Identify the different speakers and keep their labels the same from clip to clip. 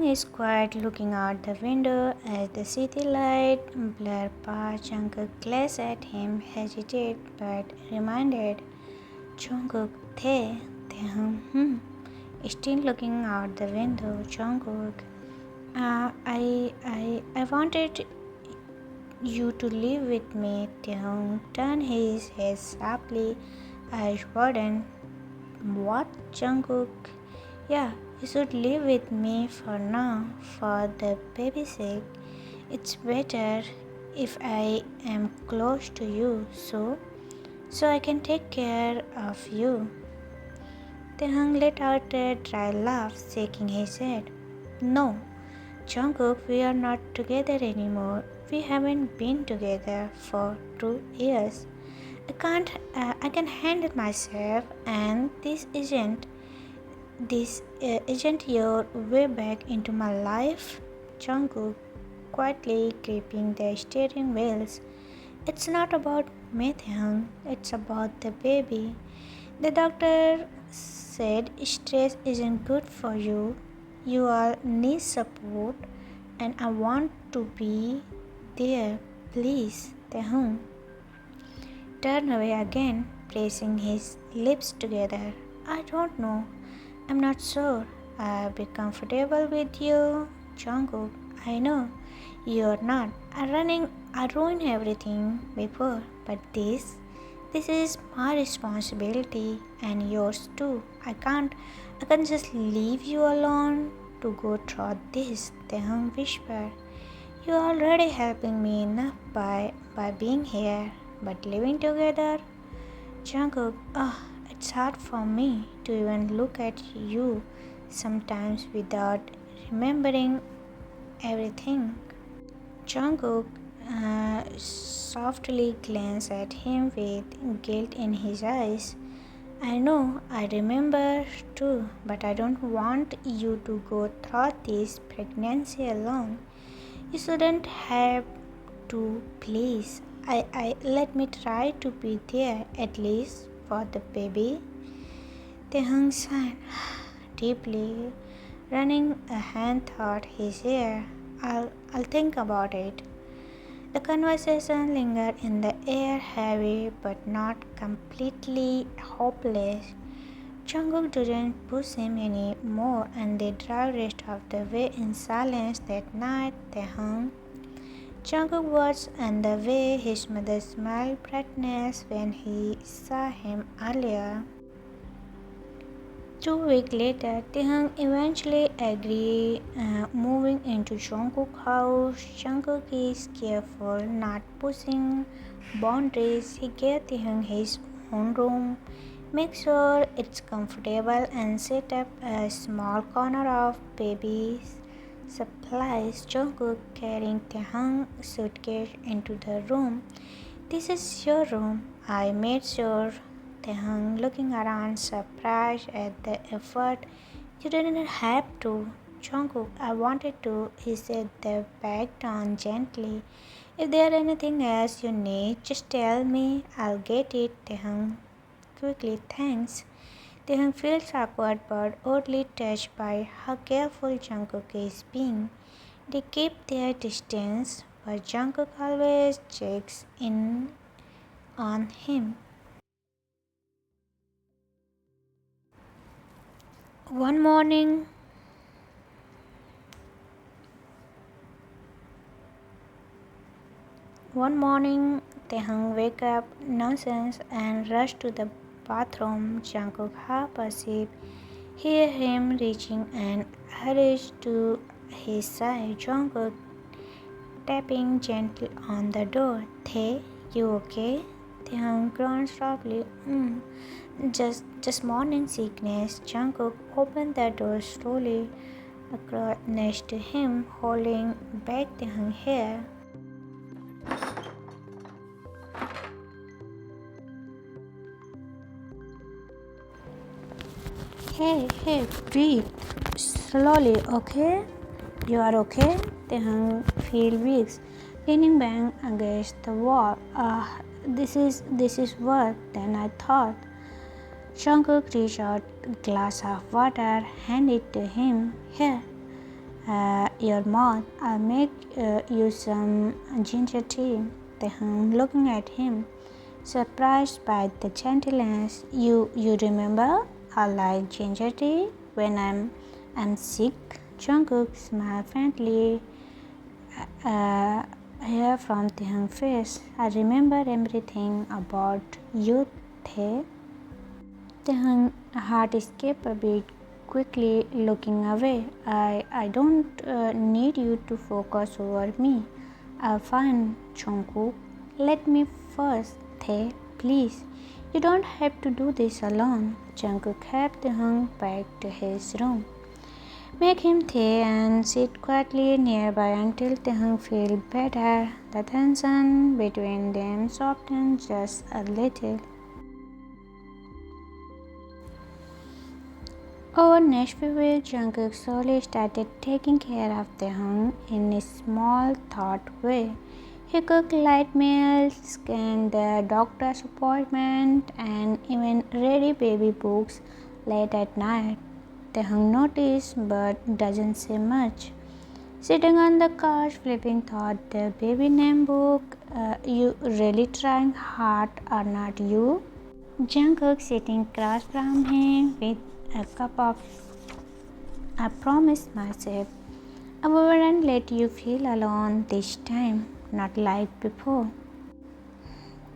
Speaker 1: Taehyung is quiet looking out the window as the city light blur past. Jungkook glanced at him, hesitated but reminded. Jungkook, Taehyung, still looking out the window. Jungkook, I wanted you to live with me. Taehyung turned his head sharply, eyes widened. What, Jungkook? Yeah, you should live with me for now, for the baby's sake. It's better if I am close to you, so I can take care of you. Taehyung let out a dry laugh, shaking his head. No, Jungkook, we are not together anymore. We haven't been together for 2 years. I can handle myself, and this isn't your way back into my life. Jungkook quietly gripping the steering wheels. It's not about me, Taehyung. It's about the baby. The doctor said stress isn't good for you. You all need support, and I want to be there. Please, Taehyung. Turn away again, pressing his lips together. I don't know. I'm not sure. I'll be comfortable with you, Jungkook. I know you're not. I ruined everything before, but this is my responsibility and yours too. I can't just leave you alone to go through this. Taehyung whispered. You're already helping me enough by being here, but living together? Jungkook, it's hard for me to even look at you sometimes without remembering everything. Jungkook softly glanced at him with guilt in his eyes. I know, I remember too, but I don't want you to go through this pregnancy alone. You shouldn't have to, please. I let me try to be there at least for the baby. Taehyung sighed deeply, running a hand through his hair. I'll think about it. The conversation lingered in the air, heavy but not completely hopeless. Jungkook didn't push him any more, and they drove rest of the way in silence that night. Taehyung. Jungkook watched and the way his mother smiled brightness when he saw him earlier. 2 weeks later, Taehyung eventually agreed, moving into Jungkook's house. Jungkook is careful, not pushing boundaries. He gave Taehyung his own room, make sure it's comfortable, and set up a small corner of baby's supplies. Jungkook carrying Taehyung's suitcase into the room. This is your room. I made sure. Taehyung looking around, surprised at the effort. You didn't have to. Jungkook, I wanted to. He set the bag down gently. If there's anything else you need, just tell me. I'll get it. Taehyung quickly, thanks. Taehyung feels awkward but oddly touched by how careful Jungkook is being. They keep their distance, but Jungkook always checks in on him. One morning, Taehyung wake up nonsense and rush to the bathroom. Jungkook half asleep, hear him reaching and hurries to his side. Jungkook tapping gently on the door. Tae, you okay? Taehyung groaned softly. Just morning sickness. Jungkook opened the door slowly across next to him, holding back Taehyung's hair. Hey, breathe slowly, okay? You are okay? Taehyung feel weak, leaning back against the wall. This is worse than I thought. Jungkook reached out a glass of water, handed it to him. Here, your mouth. I'll make you some ginger tea. Taehyung looking at him, surprised by the gentleness. You remember? I like ginger tea when I'm sick. Jungkook smiled faintly. Hair from Taehyung's face. I remember everything about you, Tae. Taehyung heart escaped a bit quickly, looking away. I don't need you to focus over me. I'll find Jungkook. Let me first, Tae, please. You don't have to do this alone. Jungkook helped Taehyung back to his room. Make him tea and sit quietly nearby until Taehyung feel better. The tension between them softened just a little. Over next few weeks, Jungkook slowly started taking care of Taehyung in a small, thought way. He cooked light meals, scanned the doctor's appointment, and even read baby books late at night. Taehyung noticed but doesn't say much. Sitting on the couch, flipping thought the baby name book. You really trying hard or not you? Jungkook sitting across from him with a cup of. I promised myself I wouldn't let you feel alone this time, not like before.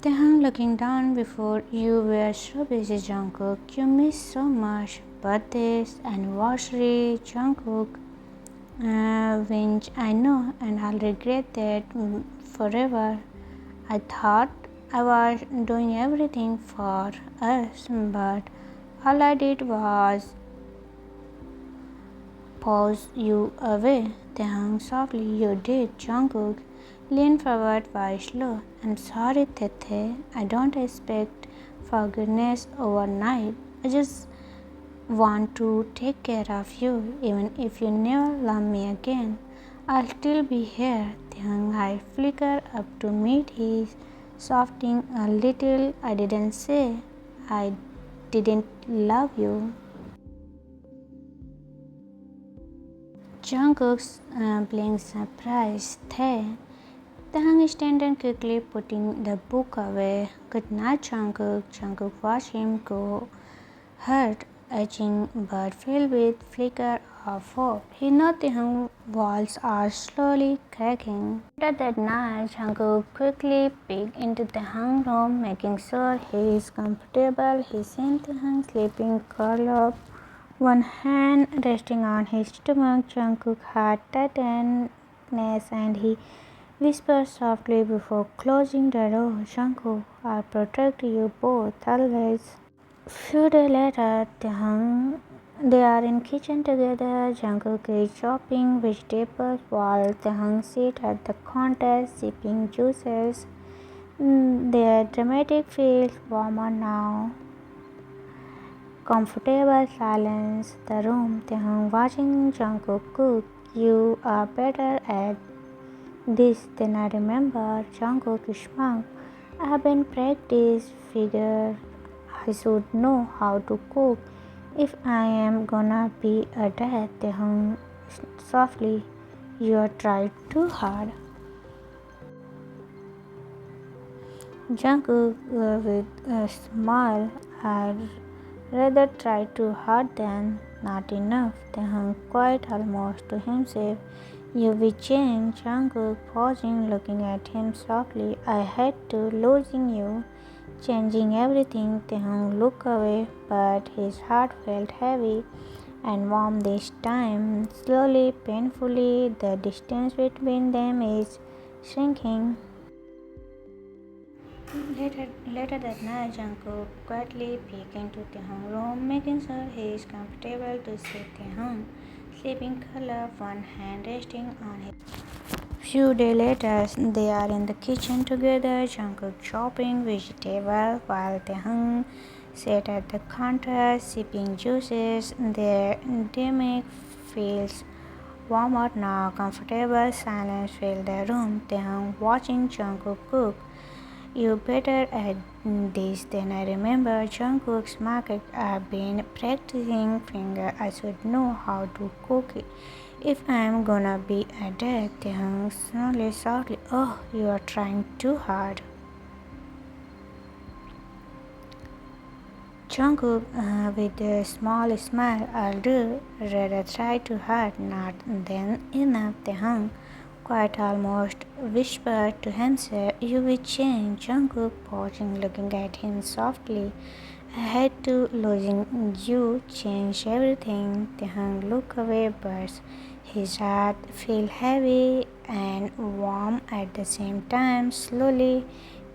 Speaker 1: Taehyung looking down before you were so busy, Jungkook. You missed so much. Birthdays, anniversary, Jungkook. Which I know, and I'll regret that forever. I thought I was doing everything for us, but all I did was pause you away. Taehyung softly, you did. Jungkook leaned forward very slow. I'm sorry, Tete. I don't expect forgiveness overnight. I just want to take care of you, even if you never love me again. I'll still be here. Taehyung eye flickered up to meet his, softening a little. I didn't say I didn't love you. Jungkook's blinked surprise. Taehyung standing quickly, putting the book away. Good night, Jungkook. Jungkook watched him go, hurt, edging but filled with flicker of hope. He knew Taehyung's walls are slowly cracking. Later that night, Jungkook quickly peeked into Taehyung's room, making sure he is comfortable. He seen Taehyung sleeping curled up, one hand resting on his stomach. Jungkook heart tightness and he whispered softly before closing the door. Jungkook, I'll protect you both always. Few days later, they are in kitchen together. Jungkook is chopping vegetables while Taehyung sits at the counter sipping juices. Their dramatic feels warmer now. Comfortable silence the room. Taehyung watching Jungkook cook. You are better at this than I remember. Jungkook smiled. I have been practiced. Figure I should know how to cook if I am gonna be a dad. Taehyung softly. You are tried too hard. Jungkook with a smile. I'd rather try too hard than not enough. Taehyung quiet almost to himself. You will change. Jungkook pausing, looking at him softly. I had to losing you, changing everything. Taehyung looked away, but his heart felt heavy and warm this time. Slowly, painfully, the distance between them is shrinking. Later that night, Jungkook quietly peeked into Taehyung's room, making sure he is comfortable to see Taehyung sleeping curled, one hand resting on his. Few days later, they are in the kitchen together. Jungkook chopping vegetables while Taehyung sat at the counter sipping juices. Their dynamic feels warmer now. Comfortable silence filled the room. Taehyung watching Jungkook cook. You better at this than I remember. Jungkook's market. I've been practicing finger. I should know how to cook it. If I'm gonna be a dad, Taehyung slowly, softly. Oh, you are trying too hard. Jungkook, with a small smile, I'll do. Rather try too hard, not than enough. Taehyung, quite almost whispered to himself, "You will change." Jungkook, pausing, looking at him softly. "I had to losing you change everything." Taehyung looked away, but his heart felt heavy and warm at the same time. Slowly,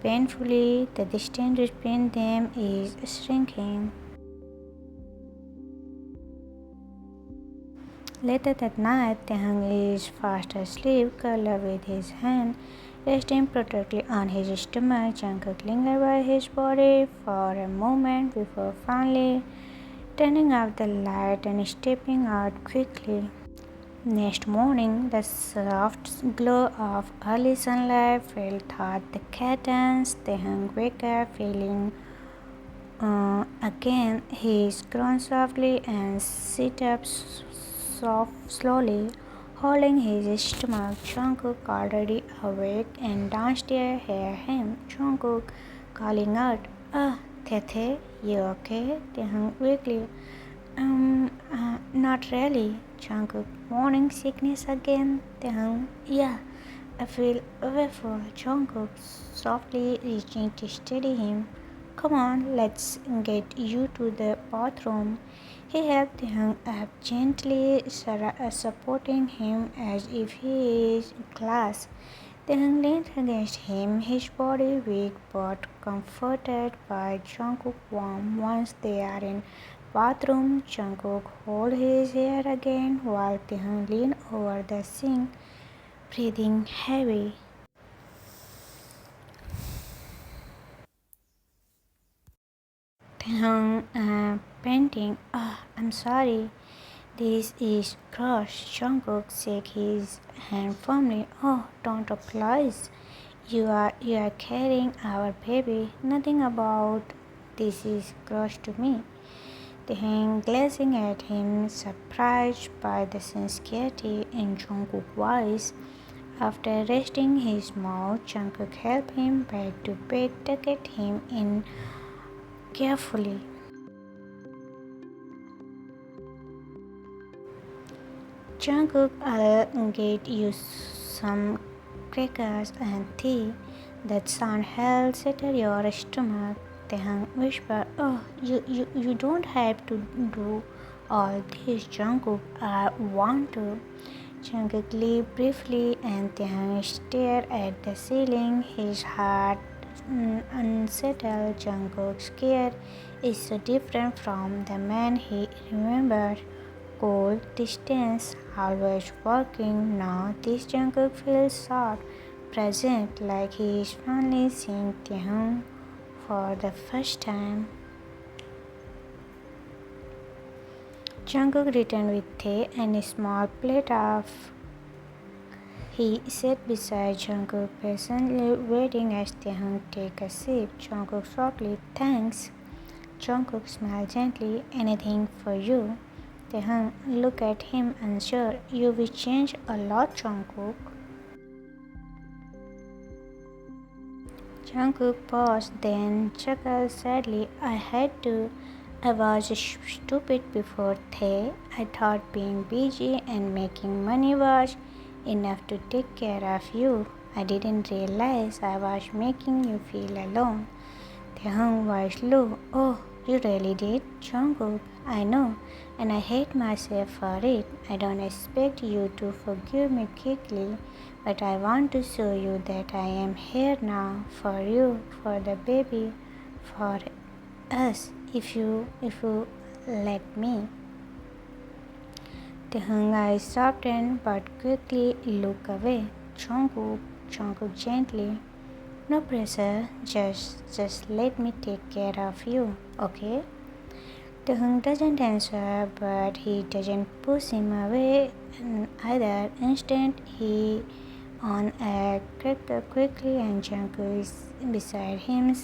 Speaker 1: painfully, the distance between them is shrinking. Later that night, Taehyung is fast asleep, curled up with his hand resting protectively on his stomach. Jungkook lingered by his body for a moment before finally turning off the light and stepping out quickly. Next morning, the soft glow of early sunlight fell through the curtains. Taehyung woke up feeling again. He groaned softly and sit up slowly, holding his stomach. Jungkook, already awake and downstairs, heard him. Jungkook calling out, "Ah, Tete, you okay?" Taehyung weakly, not really." Jungkook, "Morning sickness again?" Taehyung, "Yeah, I feel awful." Jungkook, softly reaching to steady him. "Come on, let's get you to the bathroom." He helped him up gently, supporting him as if he is glass. Taehyung leaned against him, his body weak but comforted by Jungkook's warmth. Once they are in bathroom, Jungkook hold his hair again while Taehyung leaned over the sink, breathing heavy. Taehyung panting, I'm sorry. This is gross." Jungkook shook his hand firmly. "Oh, don't apologize. You are carrying our baby. Nothing about this is gross to me." Taehyung gazing at him, surprised by the sincerity in Jungkook's voice. After resting his mouth, Jungkook helped him back to bed, tucked him in carefully. Jungkook, "I'll get you some crackers and tea. That sound hell settle your stomach." Taehyung whispered, "Oh, you don't have to do all this, Jungkook. I want to." Jungkook leaped briefly and Taehyung stared at the ceiling, his heart unsettled. Jungkook's care is so different from the man he remembered. Cold, distance, always working. Now this Jungkook feels soft, present, like he is finally seeing Taehyung for the first time. Jungkook returned with tea and a small plate of. He sat beside Jungkook, patiently waiting as Taehyung took a sip. Jungkook softly, "Thanks." Jungkook smiled gently, "Anything for you." Taehyung looked at him unsure. "You will change a lot, Jungkook." Jungkook paused, then chuckled sadly. "I had to. I was stupid before Tae. I thought being busy and making money was enough to take care of you. I didn't realize I was making you feel alone." Taehyung was low. "Oh, you really did, Jungkook. I know, and I hate myself for it. I don't expect you to forgive me quickly, but I want to show you that I am here now for you, for the baby, for us, if you let me." Taehyung's eyes softened but quickly looked away. Jungkook gently, "No pressure, just let me take care of you, okay?" Taehyung doesn't answer, but he doesn't push him away either. Instead, he on a cricket quickly and Jungkook is beside him,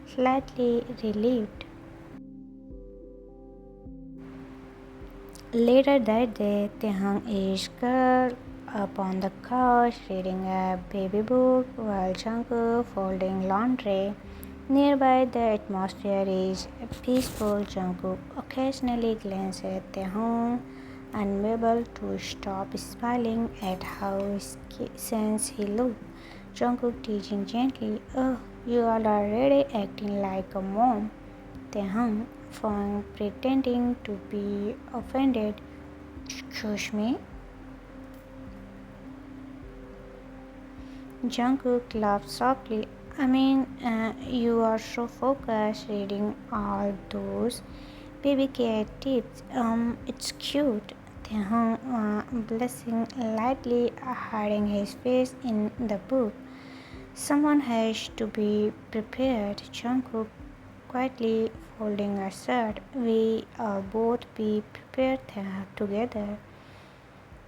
Speaker 1: slightly relieved. Later that day, Taehyung is curled up on the couch reading a baby book while Jungkook folding laundry. Nearby, the atmosphere is peaceful. Jungkook occasionally glances at Taehyung, unable to stop smiling at how sense he looked. Jungkook teasing gently, "Oh, you are already acting like a mom." Taehyung, pretending to be offended, "Excuse me?" Jungkook laughed softly. You are so focused reading all those baby cat tips. It's cute." Taehyung, blushing lightly, hiding his face in the book. "Someone has to be prepared." Jungkook quietly folding a shirt. "We all both be prepared together."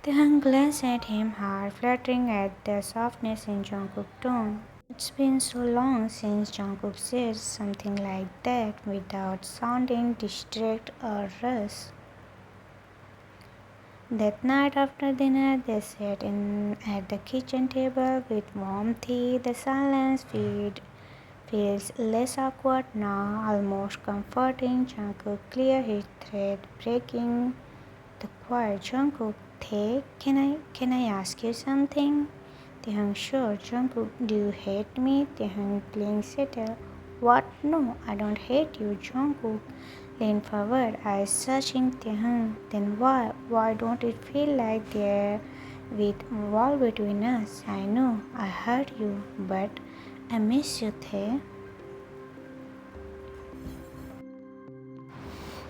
Speaker 1: Taehyung glanced at him hard, fluttering at the softness in Jungkook's tone. It's been so long since Jungkook said something like that without sounding distracted or rushed. That night after dinner, they sat at the kitchen table with warm tea. The silence feels less awkward now, almost comforting. Jungkook cleared his thread, breaking the quiet. "Jungkook, can I ask you something?" Taehyung, "Sure." "Jungkook, do you hate me?" Taehyung, playing settle. "What? No, I don't hate you." Jungkook leaned forward, eyes searching Taehyung. "Then why? Why don't it feel like there with wall between us? I know I hurt you, but I miss you, Tae."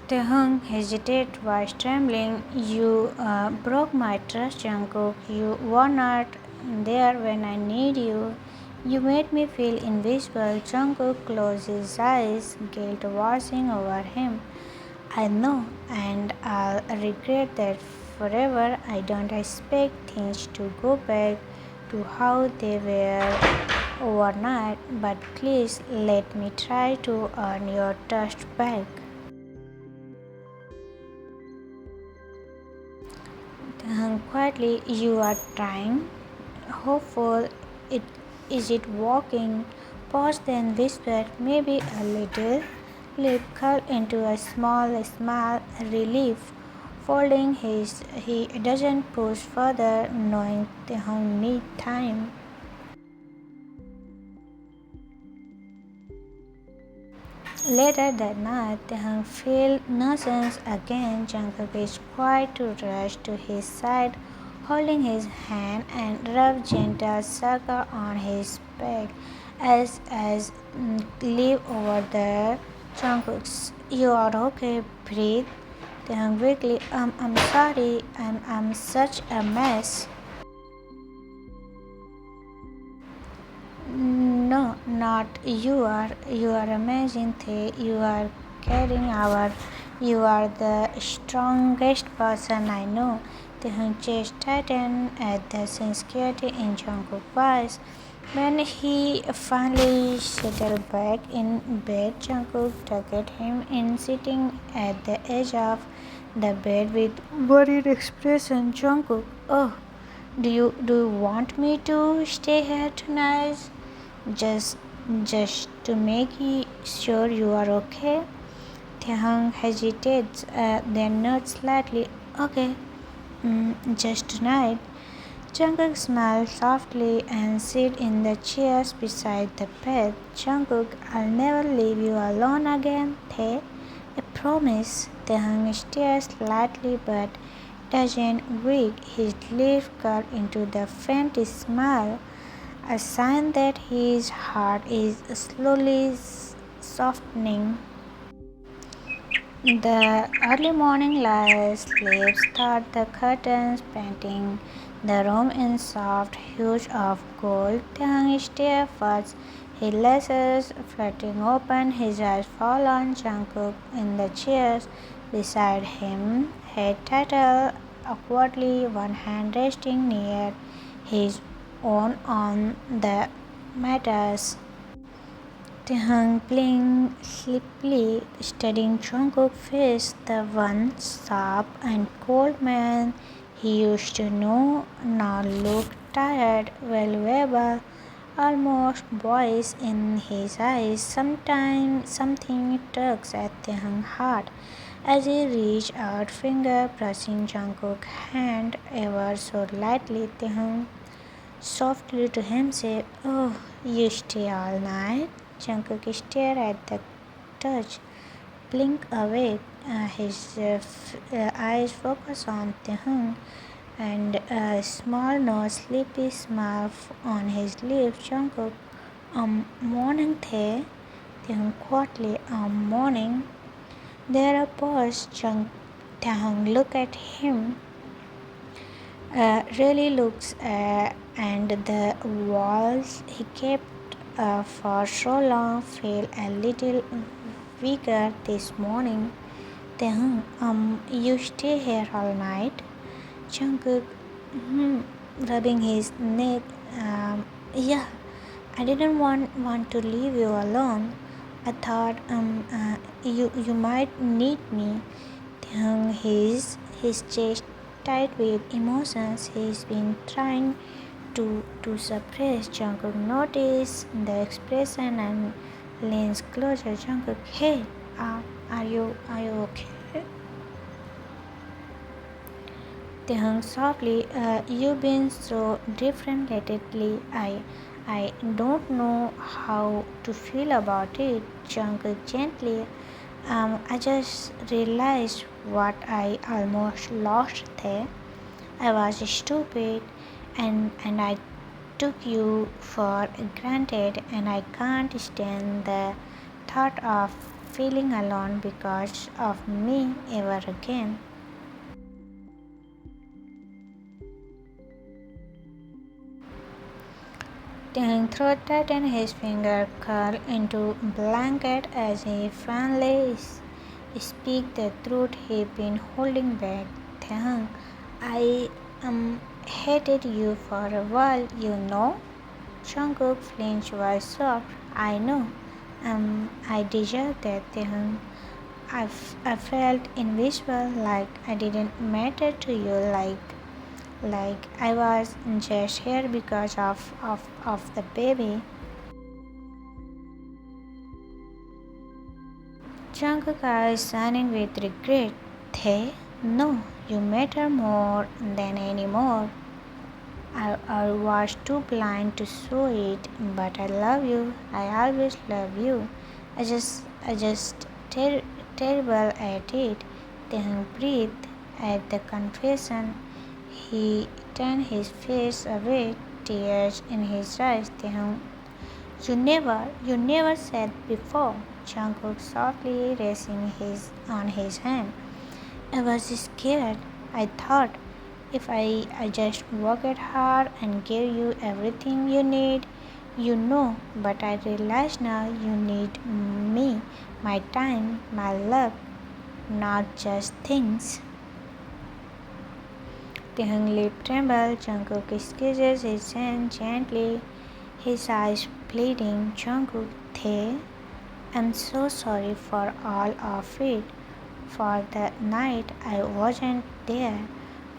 Speaker 1: Taehyung hesitated, voice trembling. "You broke my trust, Jungkook. You were not there when I need you. You made me feel invisible." Jungkook closed his eyes, guilt washing over him. "I know, and I'll regret that forever. I don't expect things to go back to how they were overnight, but please let me try to earn your trust back." Quietly, "You are trying." Hopeful, it is it working? Pause, then whispered, "Maybe a little." Lip curled into a small smile, relief. Folding he doesn't push further, knowing they need time. Later that night, Taehyung felt nauseous again. Jungkook is quiet to rush to his side, holding his hand and rub gentle circle on his back as leave over the Jungkook's. "You are okay, breathe." Taehyung weakly, I'm sorry, I'm such a mess." "No, not you are. You are amazing, Thay. You are carrying our. You are the strongest person I know." Taehyung's chest tightened at the sincerity in Jungkook's voice. When he finally settled back in bed, Jungkook tucked him in, sitting at the edge of the bed with worried expression. "Jungkook, oh, do you want me to stay here tonight? Just just to make sure you are okay?" Taehyung hesitates, then nods slightly. "Okay, just tonight." Jungkook smiled softly and sat in the chairs beside the bed. "Jungkook, I'll never leave you alone again, Tae. I promise." Taehyung stares slightly but doesn't wink. His lips curl into the faint smile, a sign that his heart is slowly softening. The early morning light sleeps through the curtains, painting the room in soft hues of gold. Taehyung stares first, his lashes fluttering open, his eyes fall on Jungkook in the chairs beside him, head tilted awkwardly, one hand resting near his on the mattress. Taehyung blinked sleepily, studying Jungkook's face, the one sharp and cold man he used to know now looked tired, valuable, almost boyish in his eyes. Sometimes something tugs at Taehyung's heart as he reached out, finger brushing Jungkook's hand ever so lightly. Taehyung softly to himself, "Oh, you stay all night?" Jungkook stared at the touch, blink awake, his eyes focus on Taehyung, and a small, no sleepy smile on his lips. Jungkook, morning the Taehyung quietly, morning. There a pause. Taehyung look at him, really looks, and the walls he kept for so long feel a little weaker this morning. Taehyung, you stay here all night? Jungkook, rubbing his neck, yeah, I didn't want to leave you alone. I thought you might need me. Taehyung, his chest tight with emotions he's been trying to suppress. Jungkook noticed the expression and leans closer. Jungkook, hey, are you okay? Taehyung softly, you've been so different lately. I don't know how to feel about it. Jungkook gently, I just realized what I almost lost there. I was stupid and I took you for granted, and I can't stand the thought of feeling alone because of me ever again. Taehyung throat tightened, his finger curled into blanket as he finally speak the truth he'd been holding back. Taehyung, I hated you for a while, you know. Jungkook's flinch was soft. I know. I deserve that, Taehyung. I felt invisible, like I didn't matter to you, like I was just here because of the baby. Jungkook eyes shining with regret. They, no, you matter more than anymore. I was too blind to show it, but I love you. I always love you. I just terrible at it. Then breathed at the confession. He turned his face away, tears in his eyes. Then you never said before. Jungkook softly raising his on his hand. I was scared. I thought if I just worked hard and gave you everything you need, you know, but I realize now you need me, my time, my love, not just things. Taehyung lip trembled. Jungkook squeezes his hand gently, his eyes bleeding. Jungkook, Tae, I'm so sorry for all of it, for the night I wasn't there,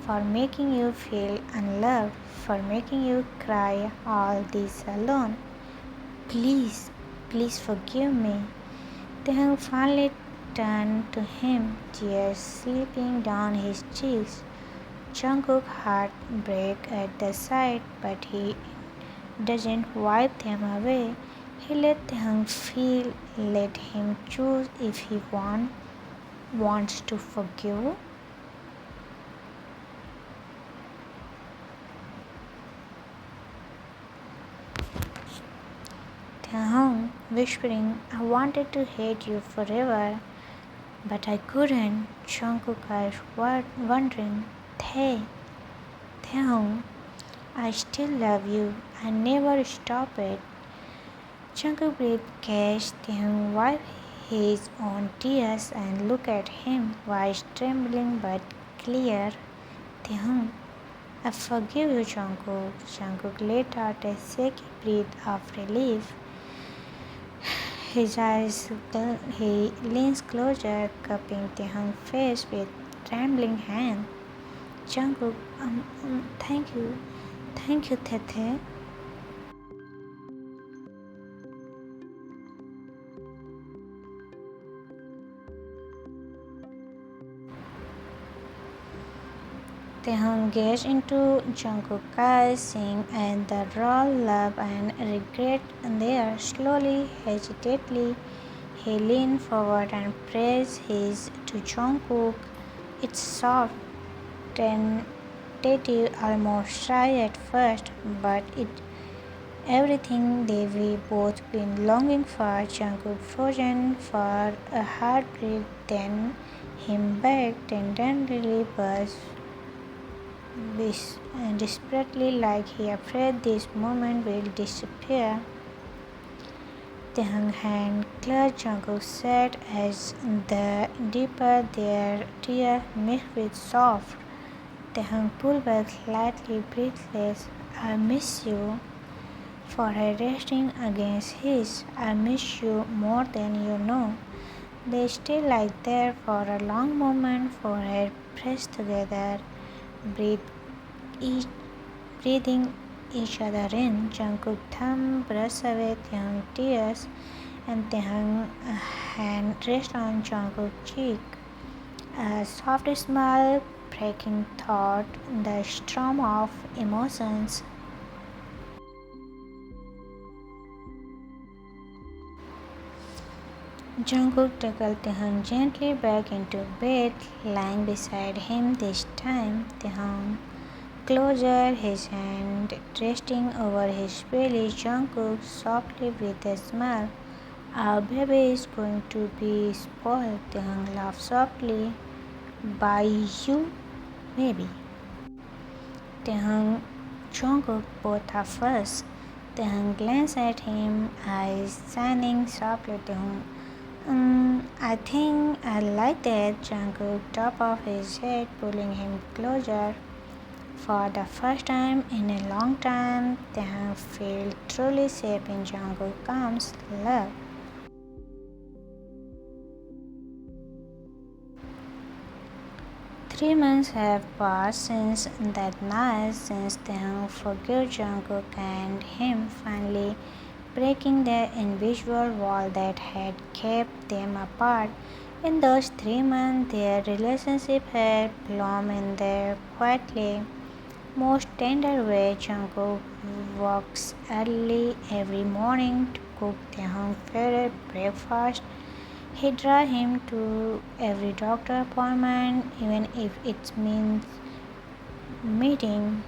Speaker 1: for making you feel unloved, for making you cry all this alone. Please, please forgive me. Taehyung finally turned to him, tears slipping down his cheeks. Jungkook's heart break at the sight, but he doesn't wipe them away. He let Taehyung feel, let him choose if he wants to forgive. Taehyung whispering, I wanted to hate you forever, but I couldn't. Jungkook eyes wondering, Taehyung, I still love you. I never stop it. Jungkook breathed catch. Taehyung wiped his own tears and looked at him, voice trembling but clear. Taehyung, I forgive you, Jungkook. Jungkook let out a shaky breath of relief. His eyes, he leans closer, cupping Taehyung's face with trembling hand. Jungkook, thank you, Tete. Taehyung gazed into Jungkook's eyes, seeing and the raw love and regret there. Slowly, hesitantly, he leaned forward and pressed his to Jungkook. It's soft, tentative, almost shy at first, but it everything they we both been longing for. Jungkook frozen for a heartbeat, then him back tenderly buzzed desperately like he afraid this moment will disappear. Taehyung's hand clutched Jungkook's head as the deeper their tear mixed with soft. Taehyung pulled back slightly breathless. I miss you. Forehead resting against his. I miss you more than you know. They stayed like that for a long moment, forehead pressed together, breathe each, breathing each other in. Jungkook thumb brushed away Taehyung's tears, and Taehyung's hand rested on Jungkook's cheek. A soft smile breaking thought the storm of emotions. Jungkook tackled Taehyung gently back into bed, lying beside him this time. Taehyung closer, his hand resting over his belly. Jungkook softly with a smile. Our baby is going to be spoiled. Taehyung laughed softly. By you, maybe. Taehyung, Jungkook, both are first. Taehyung glanced at him, eyes shining softly. Taehyung, I think I like that. Jungkook top of his head, pulling him closer. For the first time in a long time, Taehyung felt truly safe in Jungkook's arms. Love. 3 months have passed since that night, since Taehyung forgave Jungkook and him finally breaking the invisible wall that had kept them apart. In those 3 months, their relationship had bloomed in their quietly most tender way. Jungkook walks early every morning to cook Taehyung's favorite breakfast. He drives him to every doctor appointment, even if it means meeting.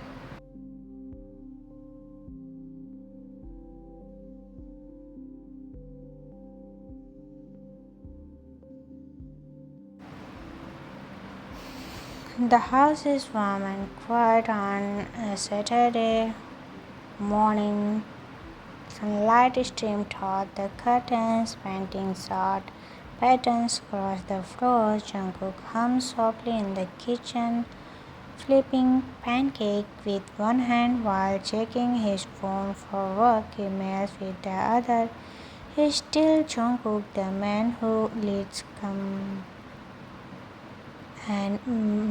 Speaker 1: The house is warm and quiet on a Saturday morning. Sunlight streamed through the curtains, painting short patterns across the floor. Jungkook hummed softly in the kitchen, flipping pancake with one hand while checking his phone for work emails with the other. He's still Jungkook, the man who leads and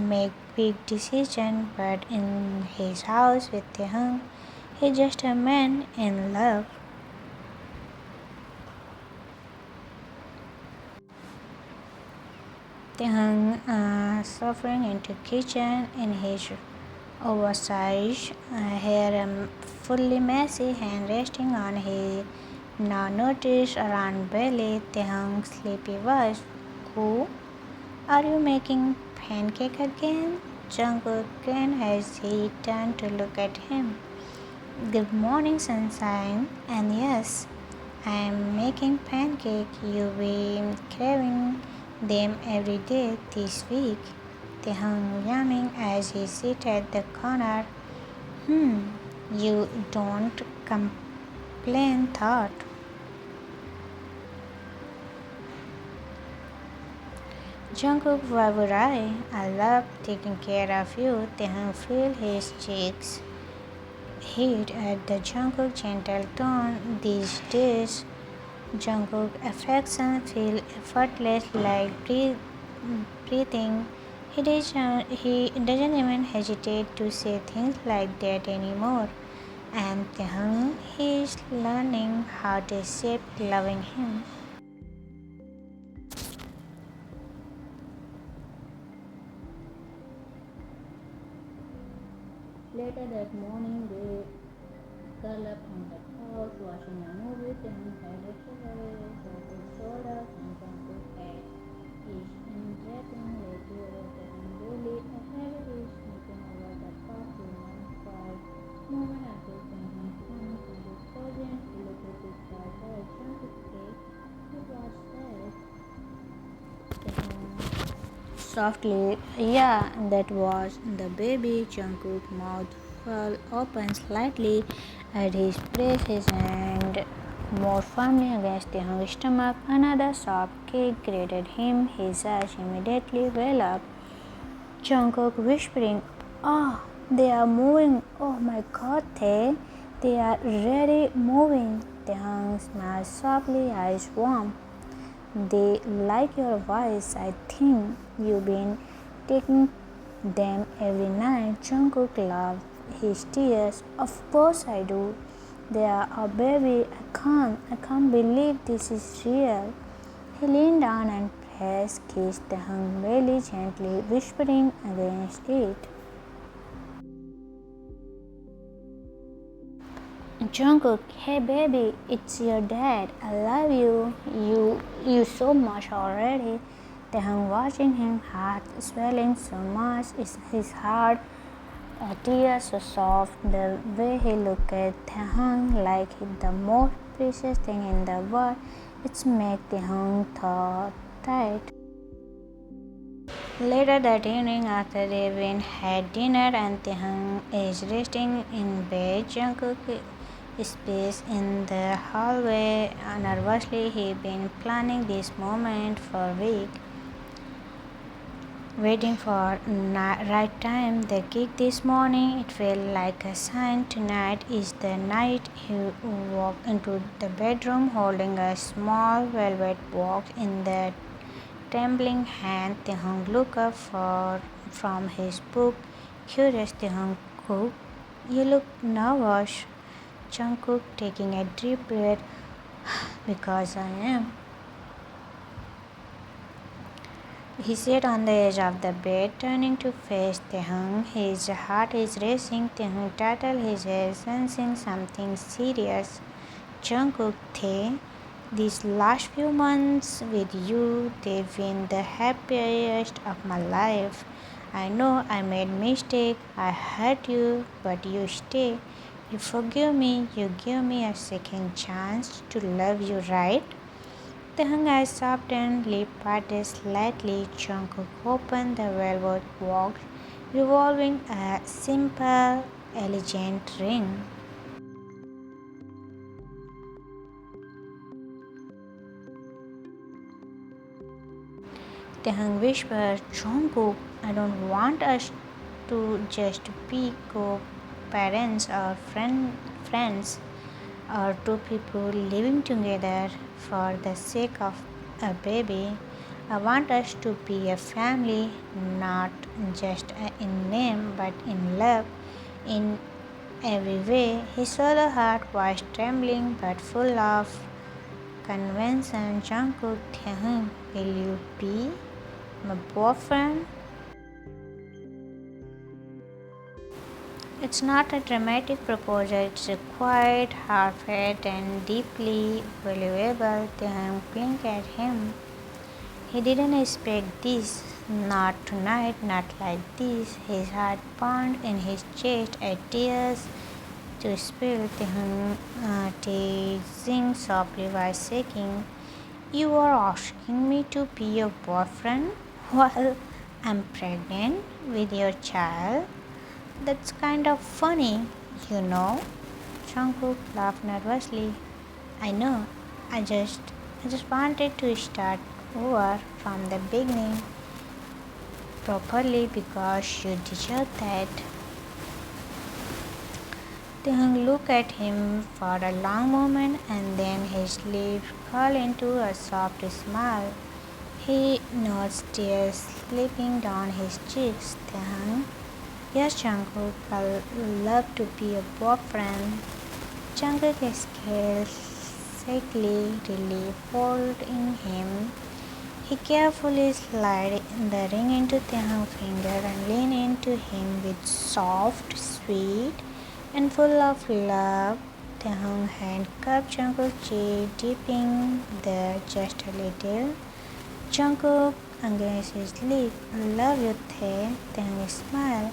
Speaker 1: make big decisions, but in his house with Taehyung, he's just a man in love. Taehyung suffering into kitchen in his oversized hair, fully messy, hand resting on his now noticed around belly. Taehyung's sleepy voice. Who? Are you making pancake again? Jungkook grinned as he turned to look at him. Good morning, sunshine. And yes, I am making pancake. You've been craving them every day this week. Taehyung yawning as he sat at the corner. You don't complain, thought. Jungkook, why would I? I love taking care of you. Taehyung feel his cheeks heat at the Jungkook gentle tone. These days, Jungkook affection feel effortless like breathing. He doesn't even hesitate to say things like that anymore. And Taehyung, he is learning how to shape loving him. Later that morning, they curl up on the couch watching a movie. Taehyung had a cigarette on his shoulders and Jungkook had his wrapping lately over Taehyung daily. A heavy is sneaking over the coffee one quiet moment until Taehyung comes and is urgent to look at his daughter. Jungkook says, "What was that?" Taehyung softly, yeah, that was the baby. Jungkook's mouth fell open slightly as he pressed his hand more firmly against Taehyung's stomach. Another soft kick greeted him. His eyes immediately well up. Jungkook whispering, "Oh, they are moving. Oh my god, they are really moving." Taehyung smiled softly, eyes warm. They like your voice. I think you've been taking them every night. Jungkook laughed his tears. Of course I do. They are a baby. I can't believe this is real. He leaned down and kissed the hung belly gently, whispering against it. Jungkook, hey baby, it's your dad. I love you. You so much already. Taehyung watching him, heart swelling so much. Is his heart tears so soft. The way he looked at Taehyung like the most precious thing in the world. It's make Taehyung thought tight. Later that evening, after they went had dinner and Taehyung is resting in bed, Jungkook space in the hallway. Nervously, he been planning this moment for weeks, waiting for right time. The gig this morning, it felt like a sign. Tonight is the night. He walked into the bedroom holding a small velvet box in the trembling hand. Taehyung looked up from his book. Curious, Taehyung, you look nervous. Jungkook taking a deep breath. Because I am. He sat on the edge of the bed, turning to face Taehyung. His heart is racing. Taehyung titled his head, sensing something serious. Jungkook, these last few months with you, they've been the happiest of my life. I know I made mistake. I hurt you, but you stay. You forgive me. You give me a second chance to love you, right? Taehyung eyes softened, lip parted slightly. Jungkook opened the velvet box, revolving a simple, elegant ring. Taehyung whispered, Jungkook, I don't want us to just be co-parents or friends or two people living together for the sake of a baby. I want us to be a family, not just in name but in love, in every way. His solo heart was trembling but full of conviction. Jungkook, Taehyung, will you be my boyfriend? It's not a dramatic proposal, it's a quiet, heartfelt, and deeply valuable. Taehyung blinked at him. He didn't expect this. Not tonight, not like this. His heart pounded in his chest, a tears to spill. Taehyung teasing softly while shaking. You are asking me to be your boyfriend while I'm pregnant with your child? That's kind of funny, you know. Jungkook laughed nervously. I know. I just wanted to start over from the beginning. properly because you deserve that. Taehyung looked at him for a long moment and then his lips curled into a soft smile. He nods, tears slipping down his cheeks. Taehyung, yes, Jungkook, I'd love to be a boyfriend. Jungkook exhaled slightly, relief folding him. He carefully slid the ring into Taehyung's finger and leaned into him with soft, sweet, and full of love. Taehyung hand cupped Jungkook's cheek, dipping there just a little. Jungkook against his lip. I love you, Tae. Taehyung smiled.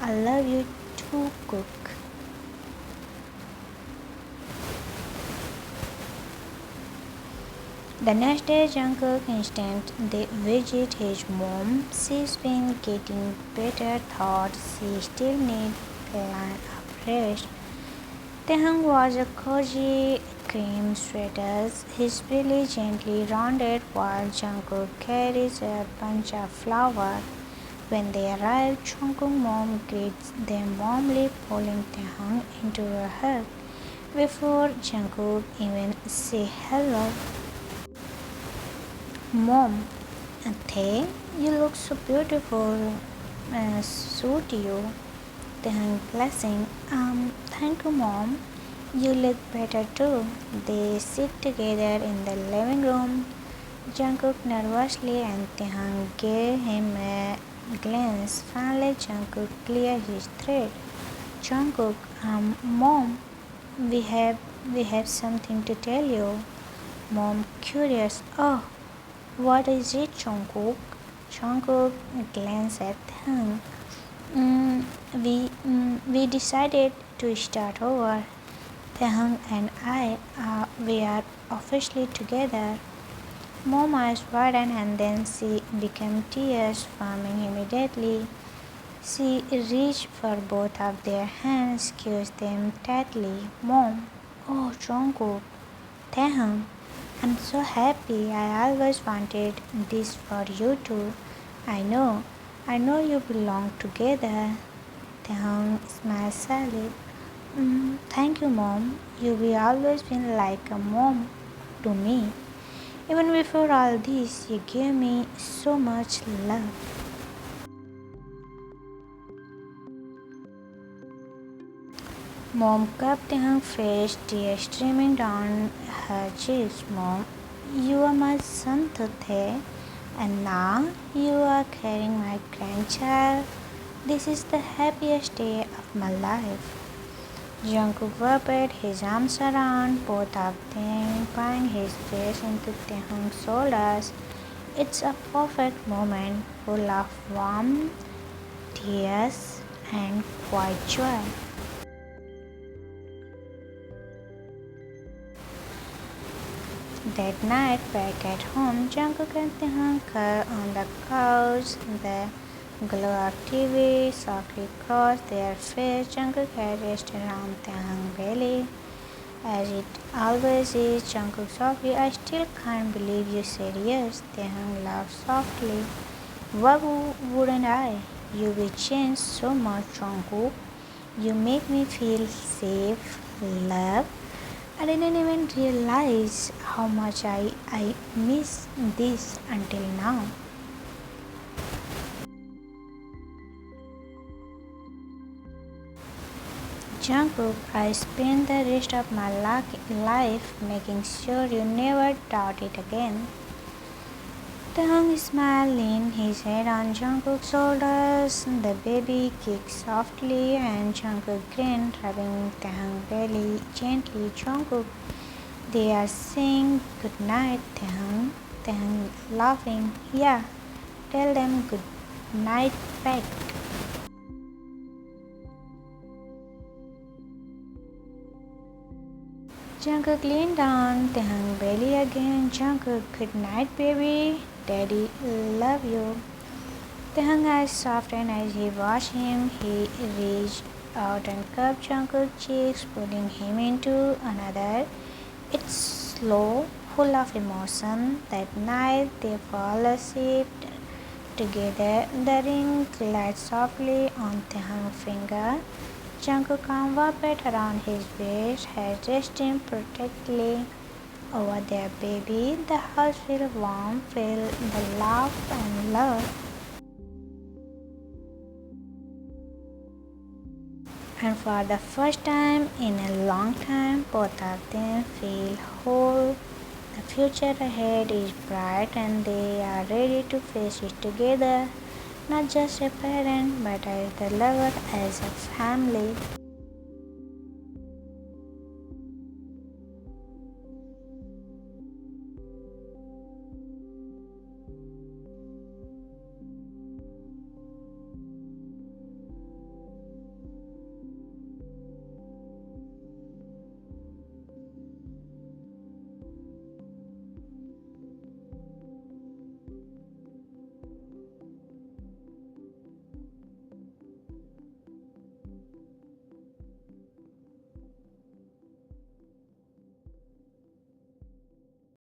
Speaker 1: I love you too, Cook. The next day, Jungkook instant they visit his mom. She's been getting better. Thought she still need plan of rest. Taehyung was a cozy cream sweaters. His belly gently rounded while Jungkook carries a bunch of flowers. When they arrive, Jungkook's mom greets them warmly, pulling Taehyung into a hug. Before Jungkook even say hello, Mom, Tae, you look so beautiful. Suit you. Taehyung blessing. Thank you, Mom. You look better too. They sit together in the living room. Jungkook nervously and Taehyung gave him a glance. Finally, Jungkook cleared his throat. Jungkook, Mom, we have something to tell you. Mom, curious. Oh, what is it, Jungkook? Jungkook glanced at Taehyung. We decided to start over. Taehyung and I, we are officially together. Mom eyes widened and then she became tears forming immediately. She reached for both of their hands, kissed them tightly. Mom, oh Jungkook, Taehyung, I'm so happy. I always wanted this for you too. I know you belong together. Taehyung smiled sadly. Thank you, Mom. You will always been like a mom to me. Even before all this, you gave me so much love. Mom cupped Taehyung's face, tears streaming down her cheeks. Mom, you are my son today, and now you are carrying my grandchild. This is the happiest day of my life. Jungkook wrapped his arms around both of them, bowing his face into Taehyung's shoulders. It's a perfect moment, full of warmth, tears, and quiet joy. That night, back at home, Jungkook and Taehyung curled on the couch. The glow of TV softly crossed their face. Jungkook had rested around Taehyung's belly, as it always is. Jungkook softly, I still can't believe you said yes. Taehyung laughed softly. Why wouldn't I? You will change so much, Jungkook. You make me feel safe, loved. I didn't even realize how much I miss this until now. Jungkook, I spend the rest of my life making sure you never doubt it again. Taehyung smiled, leaned his head on Jungkook's shoulders. The baby kicked softly and Jungkook grinned, rubbing Taehyung's belly gently. Jungkook, they are saying good night, Taehyung. Taehyung laughing. Yeah, tell them good night back. Jungkook leaned down Taehyung's belly again. Jungkook, good night, baby. Daddy, love you. Taehyung's eyes softened as he watched him. He reached out and cupped Jungkook's cheeks, pulling him into another. It's slow, full of emotion. That night they fall asleep Together, the ring glides softly on Taehyung's finger. Jungkook arm wrapped around his waist, head resting protectively over their baby. The house feels warm, filled with love and love. And for the first time in a long time, both of them feel whole. The future ahead is bright and they are ready to face it together, not just a parent but as the lover, as a family.